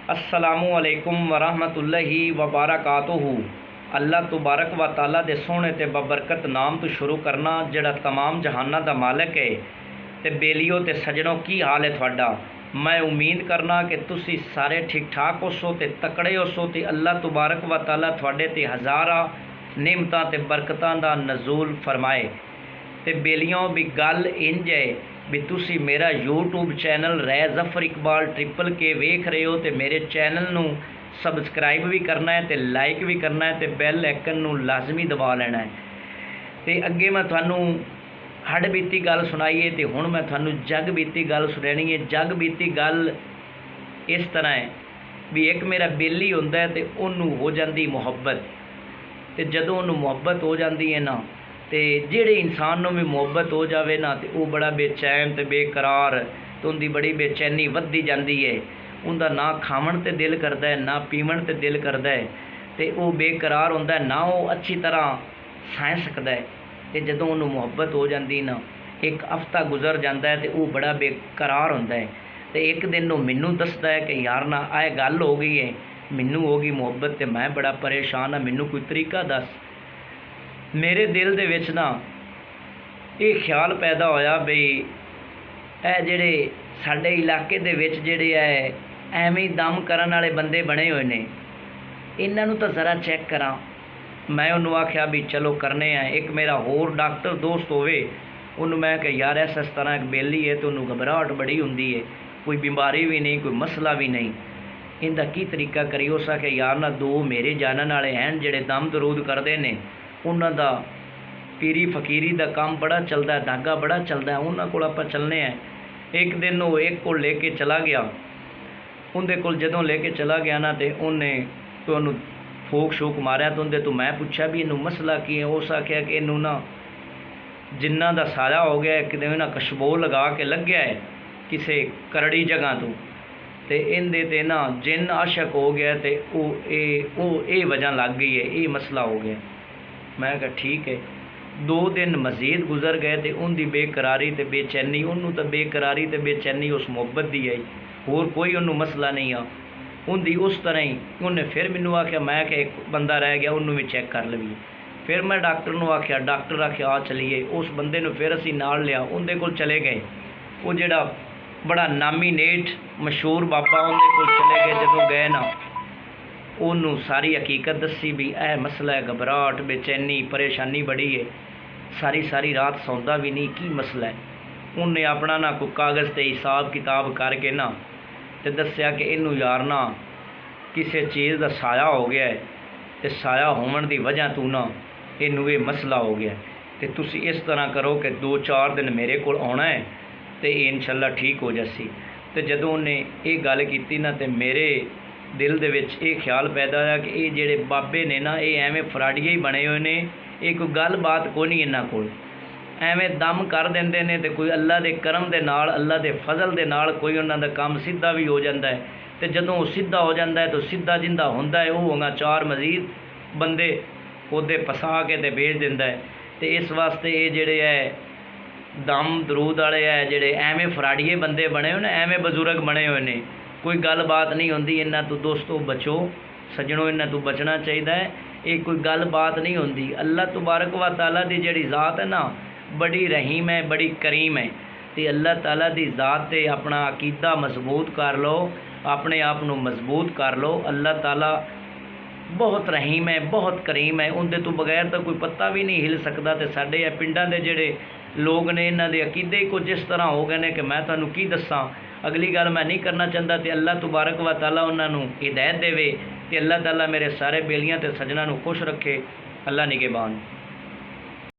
अस्सलामुअलैकुम वरहमतुल्लाहि वबरकातुहू। अल्लाह तबारक व तआला दे सोहणे ते बबरकत नाम तो शुरू करना जिहड़ा तमाम जहाना दा मालिक है। ते बेलियो ते सजनों की हाल है तुहाडा। मैं उम्मीद करना कि तुसी सारे ठीक ठाक होसो ते तकड़े होसो ते अल्लाह तबारक व तआला तुहाडे ते हज़ारा नेमतां ते बरकतां दा नज़ूल फरमाए। ते बेलियों भी गल इंज है भी तुसी मेरा यूट्यूब चैनल रै जफर इकबाल ट्रिपल के वेख रहे हो तो मेरे चैनल नू सबसक्राइब भी करना है तो लाइक भी करना है तो बैल आइकन नू लाजमी दबा लेना है। तो अगे मैं थानू हड़ बीती गल सुनाई है तो हुण मैं थानू जग बीती गल सुनानी है। जग बीती गल इस तरह है भी एक मेरा बेली हुंदा है तो उन्नू हो जाती मुहब्बत। तो जदों उन्नू मुहब्बत हो जाती है ना तो जेड़े इंसान नूं भी मुहब्बत हो जाए ना तो वह बड़ा बेचैन तो बेकरार तो उनकी बड़ी बेचैनी वधदी जाती है। उनका ना खावन तो दिल करता है ना पीवन तो दिल करता है तो वह बेकरार होंदा है ना वो अच्छी तरह सह सकता है। तो जदों उन्होंने मुहब्बत हो जाती ना एक हफ्ता गुजर जाता है तो वह बड़ा बेकरार होंदा है। तो एक दिन वो मैनू दसदा है कि यार ना आए गल हो गई है, मैनू हो गई मुहब्बत तो मैं बड़ा परेशान हाँ, मैनू कोई तरीका दस। मेरे दिल दे विच ना ये ख्याल पैदा होया बई ए जेड़े साडे इलाके दे विच जेड़े है एवें दम करन वाले बंदे बने हुए ने, इन्हां नूं तां ज़रा चैक करा। मैं उन्होंने आख्या भी चलो करने हैं। एक मेरा होर डॉक्टर दोस्त होवे उन्होंने मैं कि यार इस तरह एक बेली है तो उन्होंने घबराहट बड़ी होंदी है, कोई बीमारी भी नहीं कोई मसला भी नहीं, इनका की तरीका करी। उस आखे यार ना दो मेरे जानन वाले हैं जेड़े दम दरूद करते हैं, उन्हों का पीरी फकीरी का काम बड़ा चलता है, धागा बड़ा चलता है, उन्होंने को आप चलने हैं। एक दिन वो एक को लेके चला गया, उनके को जदों लेके चला गया ना तो उन्हें तो उन्होंने फूक शूक मारिया तो उनके तो मैं पूछा भी इनू मसला की है। उस आख्या कि इनू ना जिन्ना का साया हो गया, एक दिन ना कशबो लगा के लग गया है किसी करड़ी जगह तो इनदे ते ना जिन आशक हो गया तो ये वजह लग गई है, ये मसला हो गया। मैं कहा ठीक है। 2 दिन मजीद गुजर गए तो उनकी बेकरारी तो बेचैनी, उन्होंने तो बेकरारी तो बेचैनी उस मुहब्बत की आई, होर कोई उन्होंने मसला नहीं आ उनकी। उस तरह ही उन्हें फिर मैनू आख्या, मैं कि एक बंदा रह गया उन्होंने भी चैक कर लवीए। फिर मैं डॉक्टर को आख्या, डॉक्टर आख्या आ चलीए। उस बंदे ने फिर असी नाल लिया, उनके को चले गए। वो जिहड़ा बड़ा नामीनेट मशहूर बाबा उनके को चले गए। जदों गए ना उन्होंने सारी हकीकत दसी भी यह मसला है, घबराहट बेचैनी परेशानी बड़ी है, सारी सारी रात सौंदा भी नहीं, की मसला है। उन्हें अपना ना कोई कागज़ ते हिसाब किताब करके ना तो दसिया कि इनू यार ना किसी चीज़ का साया हो गया है तो साया होने की वजह तू ना इनू ये मसला हो गया। तो तुसी इस तरह करो कि 2-4 दिन मेरे को आना है तो इंशाअल्लाह ठीक हो जासी। तो जदों उन्हें ये गल की ना तो मेरे दिल दे विच ये ख्याल पैदा होया कि ये जेड़े बाबे ने ना ये एवें फराड़िए ही बने हुए ने, ये कोई गल बात कोई नहीं इन्हां कोल, एवें दम कर देंदे ने तो कोई अल्लाह के करम दे नाल अल्लाह के फजल दे नाल कोई उन्हां दा काम सीधा भी हो जाता है। तो जदों सीधा हो जाता है तो सीधा जिंदा होंदा है वो होगा 4 मजीद बंदे ओदे फसा के ते भेज दिंदा है। तो इस वास्ते ये जेड़े है दम दरूद वाले है जेड़े एवें फराड़िए बंदे बने हुए ने, एवें बजुर्ग बने हुए ने, कोई गल बात नहीं होंदी। इन्हां तो दोस्तों बचो, सजनों इन्हां तो बचना चाहिए है। ये कोई गल बात नहीं होंदी। अल्लाह तबारक व तआला दी जेड़ी ज़ात है ना बड़ी रहीम है बड़ी करीम है। तो अल्लाह ताला दी ज़ात ते अपना अकीदा मजबूत कर लो, अपने आप को मजबूत कर लो। अल्लाह ताला बहुत रहीम है बहुत करीम है, उनके तो बगैर तो कोई पत्ता भी नहीं हिल सकता। तो साडे ये पिंडां दे जेड़े लोग ने इन्हां दे अकीदे ही कुछ इस तरह हो गए ने कि मैं तुहानूं की दस्सां। अगली गल मैं नहीं करना चाहता। तो अल्लाह तबारक व तआला उन्होंने हिदायत देवे। तो अल्लाह ताला मेरे सारे बेलियां ते सजना नूं खुश रखे। अल्लाह निगहबान।